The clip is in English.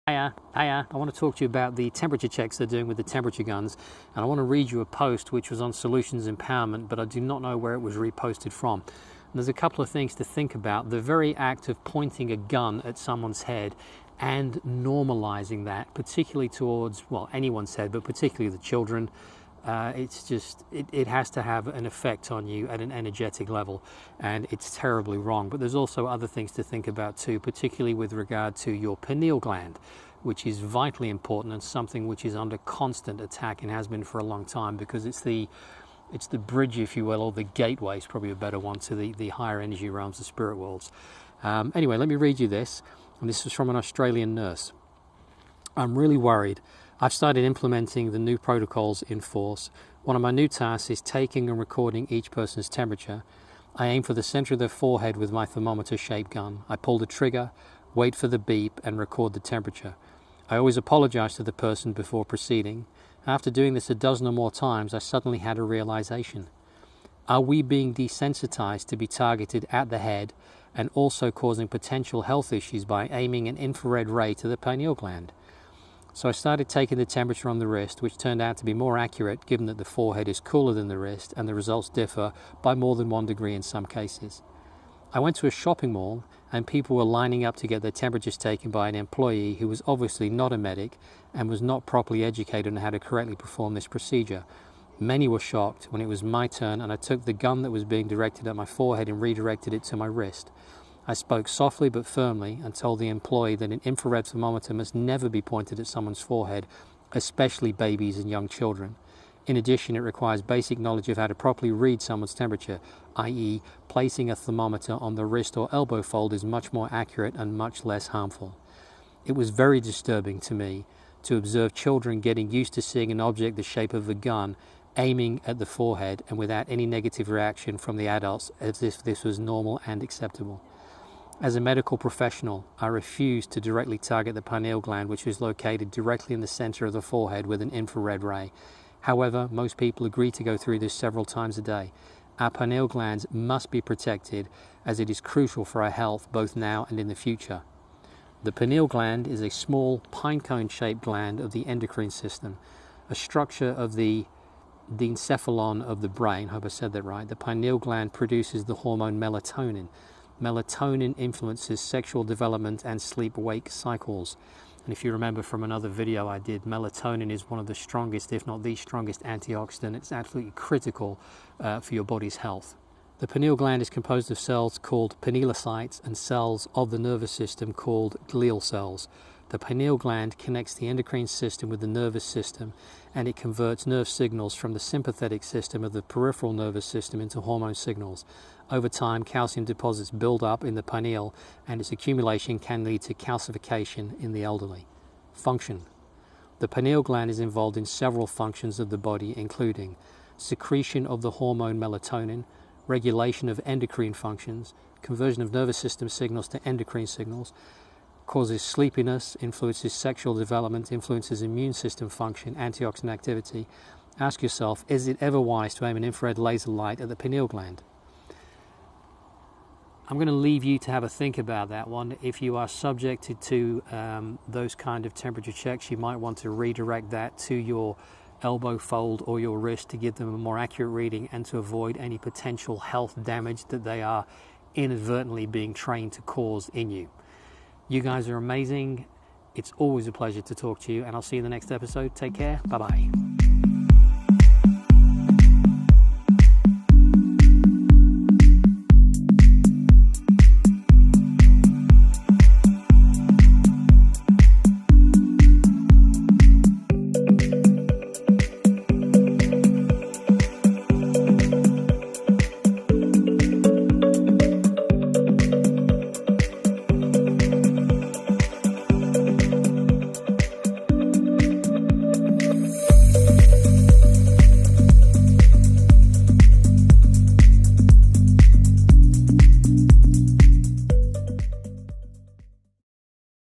Hiya, I want to talk to you about the temperature checks they're doing with the temperature guns, and I want to read you a post which was on Solutions Empowerment, but I do not know where it was reposted from. And there's a couple of things to think about. The very act of pointing a gun at someone's head and normalizing that, particularly towards, well, anyone's head, but particularly the children, it has to have an effect on you at an energetic level, and it's terribly wrong. But there's also other things to think about too, particularly with regard to your pineal gland, which is vitally important and something which is under constant attack and has been for a long time, because it's the bridge, if you will, or the gateway is probably a better one, to the higher energy realms, the spirit worlds. Anyway, let me read you this, and this is from an Australian nurse. I'm really worried. I've started implementing the new protocols in force. One of my new tasks is taking and recording each person's temperature. I aim for the center of their forehead with my thermometer-shaped gun. I pull the trigger, wait for the beep, and record the temperature. I always apologize to the person before proceeding. After doing this a dozen or more times, I suddenly had a realization. Are we being desensitized to be targeted at the head and also causing potential health issues by aiming an infrared ray to the pineal gland? So I started taking the temperature on the wrist, which turned out to be more accurate given that the forehead is cooler than the wrist and the results differ by more than 1 degree in some cases. I went to a shopping mall and people were lining up to get their temperatures taken by an employee who was obviously not a medic and was not properly educated on how to correctly perform this procedure. Many were shocked when it was my turn and I took the gun that was being directed at my forehead and redirected it to my wrist. I spoke softly but firmly and told the employee that an infrared thermometer must never be pointed at someone's forehead, especially babies and young children. In addition, it requires basic knowledge of how to properly read someone's temperature, i.e., placing a thermometer on the wrist or elbow fold is much more accurate and much less harmful. It was very disturbing to me to observe children getting used to seeing an object the shape of a gun aiming at the forehead and without any negative reaction from the adults as if this was normal and acceptable. As a medical professional, I refused to directly target the pineal gland, which is located directly in the center of the forehead with an infrared ray. However, most people agree to go through this several times a day. Our pineal glands must be protected as it is crucial for our health both now and in the future. The pineal gland is a small pinecone-shaped gland of the endocrine system, a structure of the encephalon of the brain. I hope I said that right. The pineal gland produces the hormone melatonin. Melatonin influences sexual development and sleep-wake cycles. And if you remember from another video I did, melatonin is one of the strongest, if not the strongest, antioxidant. It's absolutely critical for your body's health. The pineal gland is composed of cells called pinealocytes and cells of the nervous system called glial cells. The pineal gland connects the endocrine system with the nervous system, and it converts nerve signals from the sympathetic system of the peripheral nervous system into hormone signals. Over time, calcium deposits build up in the pineal, and its accumulation can lead to calcification in the elderly. Function. The pineal gland is involved in several functions of the body, including secretion of the hormone melatonin, regulation of endocrine functions, conversion of nervous system signals to endocrine signals, causes sleepiness, influences sexual development, influences immune system function, antioxidant activity. Ask yourself, is it ever wise to aim an infrared laser light at the pineal gland? I'm going to leave you to have a think about that one. If you are subjected to those kind of temperature checks, you might want to redirect that to your elbow fold or your wrist to give them a more accurate reading and to avoid any potential health damage that they are inadvertently being trained to cause in you. You guys are amazing. It's always a pleasure to talk to you, and I'll see you in the next episode. Take care. Bye-bye.